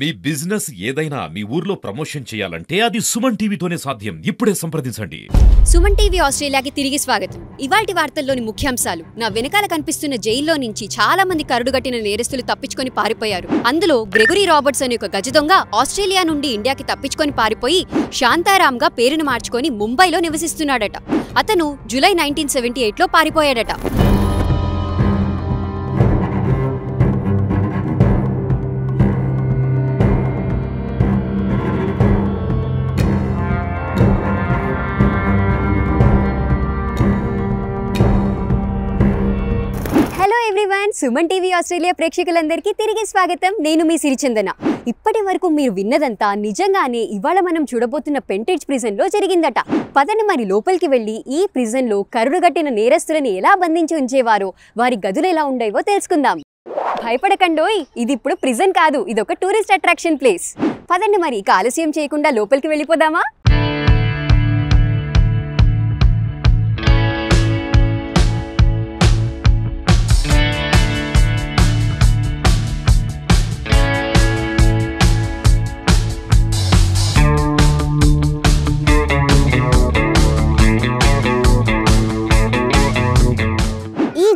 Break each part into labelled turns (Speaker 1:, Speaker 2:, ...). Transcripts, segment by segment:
Speaker 1: మీ business ఏదైనా మీ ఊర్లో promotion చేయాలంటే అది సుమన్ టీవీతోనే సాధ్యం. ఇప్పుడే సంప్రదించండి.
Speaker 2: సుమన్ టీవీ ఆస్ట్రేలియాకి తిరిగి స్వాగతం. ఇవాల్టి వార్తల్లోని ముఖ్యాంశాలు. నా వెనకాల కనిపిస్తున్న జైల్లో నుంచి చాలా మంది కరడుగట్టిన నేరస్తులు తప్పించుకొని పారిపోయారు. అందులో గ్రెగరీ రాబర్ట్స్ అనే ఒక గజ దొంగ ఆస్ట్రేలియా నుండి ఇండియాకి తప్పించుకొని పారిపోయి శాంతారాంగా పేరును మార్చుకొని ముంబైలో నివసిస్తున్నాడట. అతను జూలై 1978లో పారిపోయాడట. సుమన్ టీవీ ఆస్ట్రేలియా ప్రేక్షకులందరికీ తిరిగి స్వాగతం. నేను మీ సిరిచందన. ఇప్పటి వరకు మీరు విన్నదంతా నిజంగానే ఇవాళ మనం చూడబోతున్న పెంటెడ్జ్ ప్రిజన్ లో జరిగిందట. పదని మరి లోపలికి వెళ్లి ఈ ప్రిజన్ లో కరుడుగట్టిన నేరస్తులని ఎలా బంధించి ఉంచేవారో, వారి గదులు ఎలా ఉండేవో తెలుసుకుందాం. భయపడకండోయ్, ఇది ఇప్పుడు ప్రిజన్ కాదు, ఇదొక టూరిస్ట్ అట్రాక్షన్ ప్లేస్. పదండి మరి ఇక ఆలస్యం చేయకుండా లోపలికి వెళ్ళిపోదామా?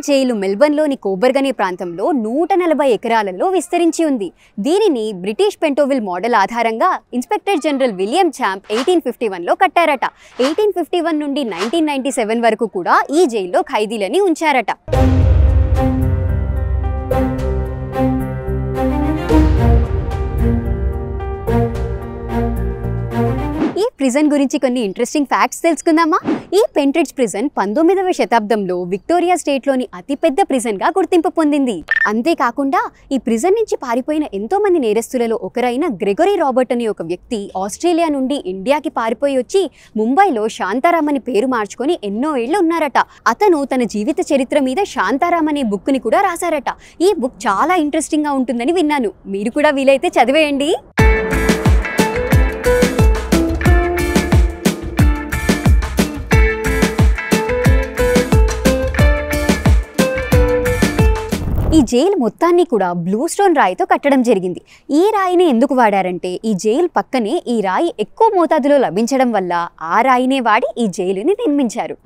Speaker 2: జైలు మెల్బర్న్లోని కోబర్గ్ అనే ప్రాంతంలో 140 ఎకరాలలో విస్తరించి ఉంది. దీనిని బ్రిటిష్ పెంటోవిల్ మోడల్ ఆధారంగా ఇన్స్పెక్టర్ జనరల్ విలియం ఛాంప్ 1851లో కట్టారట. 1851 నుండి 1997 వరకు కూడా ఈ జైల్లో ఖైదీలని ఉంచారట. ఈ ప్రిజన్ గురించి కొన్ని ఇంట్రెస్టింగ్ ఫ్యాక్ట్స్ తెలుసుకుందామా? ఈ పెంటెడ్జ్ ప్రిజన్ 19వ శతాబ్దంలో విక్టోరియా స్టేట్లోని అతిపెద్ద ప్రిజన్గా గుర్తింపు పొందింది. అంతేకాకుండా ఈ ప్రిజన్ నుంచి పారిపోయిన ఎంతో మంది నేరస్తులలో ఒకరైన గ్రెగరీ రాబర్ట్ అనే ఒక వ్యక్తి ఆస్ట్రేలియా నుండి ఇండియాకి పారిపోయి వచ్చి ముంబైలో శాంతారాం అని పేరు మార్చుకొని ఎన్నో ఏళ్ళు ఉన్నారట. అతను తన జీవిత చరిత్ర మీద శాంతారాం అనే బుక్ ని కూడా రాశారట. ఈ బుక్ చాలా ఇంట్రెస్టింగ్ గా ఉంటుందని విన్నాను. మీరు కూడా వీలైతే చదివేయండి. ఈ జైలు మొత్తాన్ని కూడా బ్లూ స్టోన్ రాయితో కట్టడం జరిగింది. ఈ రాయిని ఎందుకు వాడారంటే ఈ జైలు పక్కనే ఈ రాయి ఎక్కువ మోతాదులో లభించడం వల్ల ఆ రాయినే వాడి ఈ జైలుని నిర్మించారు.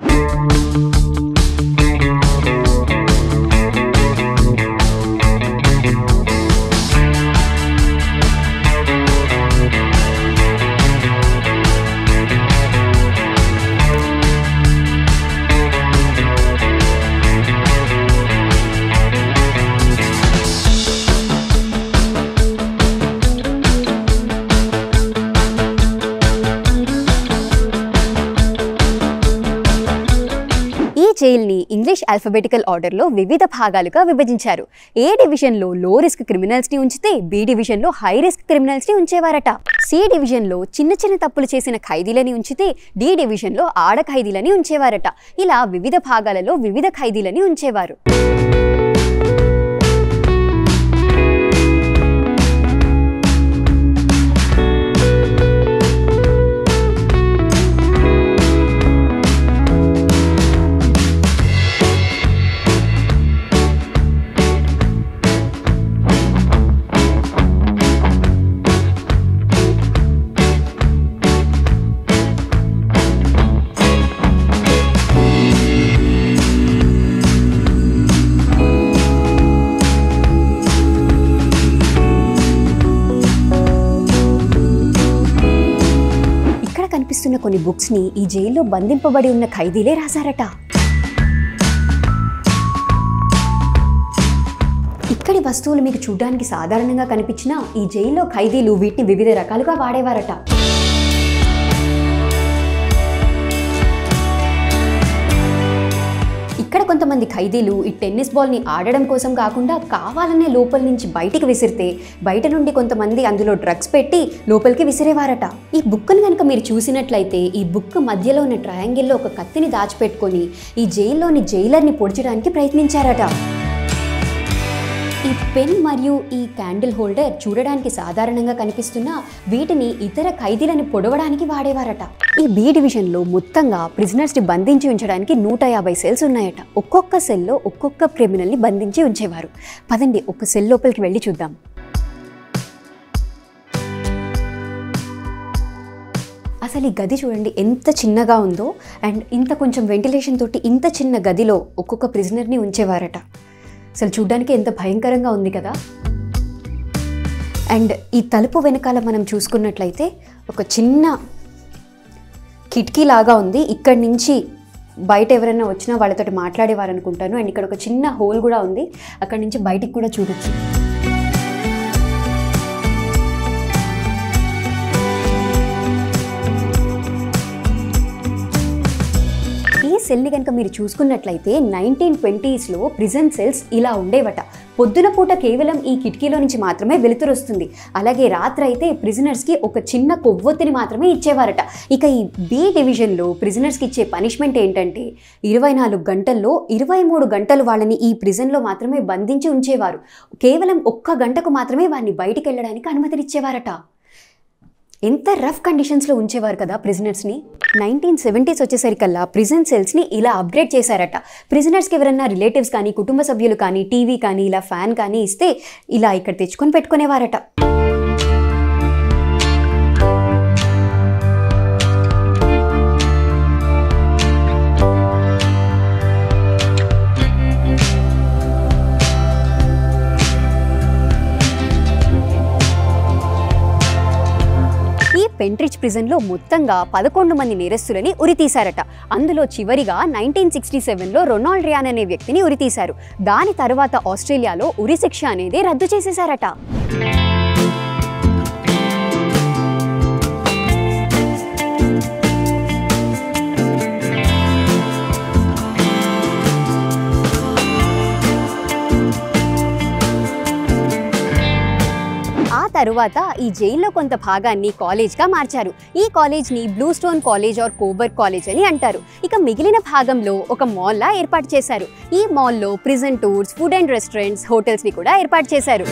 Speaker 2: జైల్ని ఇంగ్లీష్ ఆల్ఫాబెటికల్ ఆర్డర్లో వివిధ భాగాలుగా విభజించారు. ఏ డివిజన్లో లో రిస్క్ క్రిమినల్స్ని ఉంచితే బి డివిజన్లో హై రిస్క్ క్రిమినల్స్ని ఉంచేవారట. సి డివిజన్లో చిన్న చిన్న తప్పులు చేసిన ఖైదీలని ఉంచితే డి డివిజన్లో ఆడ ఖైదీలని ఉంచేవారట. ఇలా వివిధ భాగాలలో వివిధ ఖైదీలని ఉంచేవారు. కనిపిస్తున్న కొన్ని బుక్స్ ని ఈ జైల్లో బంధింపబడి ఉన్న ఖైదీలే రాశారట. ఇక్కడి వస్తువులు మీకు చూడడానికి సాధారణంగా కనిపించినా ఈ జైల్లో ఖైదీలు వీటిని వివిధ రకాలుగా వాడేవారట. ఇక్కడ కొంతమంది ఖైదీలు ఈ టెన్నిస్ బాల్ని ఆడడం కోసం కాకుండా కావాలనే లోపల నుంచి బయటికి విసిరితే బయట నుండి కొంతమంది అందులో డ్రగ్స్ పెట్టి లోపలికి విసిరేవారట. ఈ బుక్ని కనుక మీరు చూసినట్లయితే ఈ బుక్ మధ్యలో ఉన్న ట్రయాంగిల్లో ఒక కత్తిని దాచిపెట్టుకొని ఈ జైల్లోని జైలర్ని పొడిచడానికి ప్రయత్నించారట. ఈ పెన్ మరియు ఈ క్యాండిల్ హోల్డర్ చూడడానికి సాధారణంగా కనిపిస్తున్నా వీటిని ఇతర ఖైదీలను పొడవడానికి వాడేవారట. ఈ బి డివిజన్లో మొత్తంగా ప్రిజనర్స్ని బంధించి ఉంచడానికి 150 సెల్స్ ఉన్నాయట. ఒక్కొక్క సెల్లో ఒక్కొక్క క్రిమినల్ని బంధించి ఉంచేవారు. పదండి ఒక సెల్ లోపలికి వెళ్ళి చూద్దాం. అసలు ఈ గది చూడండి ఎంత చిన్నగా ఉందో, అండ్ ఇంత కొంచెం వెంటిలేషన్ తోటి ఇంత చిన్న గదిలో ఒక్కొక్క ప్రిజనర్ని ఉంచేవారట. అసలు చూడ్డానికి ఎంత భయంకరంగా ఉంది కదా. అండ్ ఈ తలుపు వెనకాల మనం చూసుకున్నట్లయితే ఒక చిన్న కిటికీ లాగా ఉంది. ఇక్కడి నుంచి బయట ఎవరైనా వచ్చినా వాళ్ళతో మాట్లాడేవారు అనుకుంటాను. అండ్ ఇక్కడ ఒక చిన్న హోల్ కూడా ఉంది, అక్కడి నుంచి బయటికి కూడా చూడొచ్చు. ఈ సెల్ని కనుక మీరు చూసుకున్నట్లయితే 1920s ప్రిజన్ సెల్స్ ఇలా ఉండేవట. పొద్దున పూట కేవలం ఈ కిటికీలో నుంచి మాత్రమే వెలుతురు వస్తుంది. అలాగే రాత్రి అయితే ప్రిజనర్స్కి ఒక చిన్న కొవ్వొత్తిని మాత్రమే ఇచ్చేవారట. ఇక ఈ బి డివిజన్లో ప్రిజనర్స్కి ఇచ్చే పనిష్మెంట్ ఏంటంటే 24 గంటల్లో 23 గంటలు వాళ్ళని ఈ ప్రిజన్లో మాత్రమే బంధించి ఉంచేవారు. కేవలం 1 గంటకు మాత్రమే వారిని బయటికి వెళ్ళడానికి అనుమతినిచ్చేవారట. ఎంత రఫ్ కండిషన్స్లో ఉంచేవారు కదా ప్రిజనర్స్ని. 1970s వచ్చేసరికల్లా ప్రిజన్ సెల్స్ని ఇలా అప్గ్రేడ్ చేశారట. ప్రిజనర్స్కి ఎవరన్నా రిలేటివ్స్ కానీ, కుటుంబ సభ్యులు కానీ, టీవీ కానీ, ఇలా ఫ్యాన్ కానీ ఇస్తే ఇలా ఇక్కడ తెచ్చుకొని పెట్టుకునేవారట. పెంట్రిచ్ ప్రిజన్లో మొత్తంగా 11 మంది నేరస్తులని ఉరితీశారట. అందులో చివరిగా 1967లో రొనాల్డ్ రియాన్ అనే వ్యక్తిని ఉరితీశారు. దాని తర్వాత ఆస్ట్రేలియాలో ఉరి శిక్ష అనేది రద్దు చేసేశారట. తరువాత ఈ జైల్లో కొంత భాగాన్ని కాలేజ్గా మార్చారు. ఈ కాలేజ్ని blue stone college or Coburg college అని అంటారు. ఇక మిగిలిన భాగంలో ఒక మాల్లా ఏర్పాటు చేశారు. ఈ మాల్లో prison tours, food and restaurants, హోటల్స్ని కూడా ఏర్పాటు చేశారు.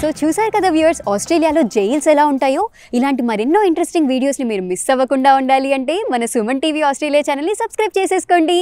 Speaker 2: సో చూసారు కదా వ్యూవర్స్, ఆస్ట్రేలియాలో జైల్స్ ఎలా ఉంటాయో. ఇలాంటి మరెన్నో ఇంట్రెస్టింగ్ వీడియోస్ని మీరు మిస్ అవ్వకుండా ఉండాలి అంటే మన సుమన్ టీవీ ఆస్ట్రేలియా ఛానల్ని సబ్స్క్రైబ్ చేసేసుకోండి.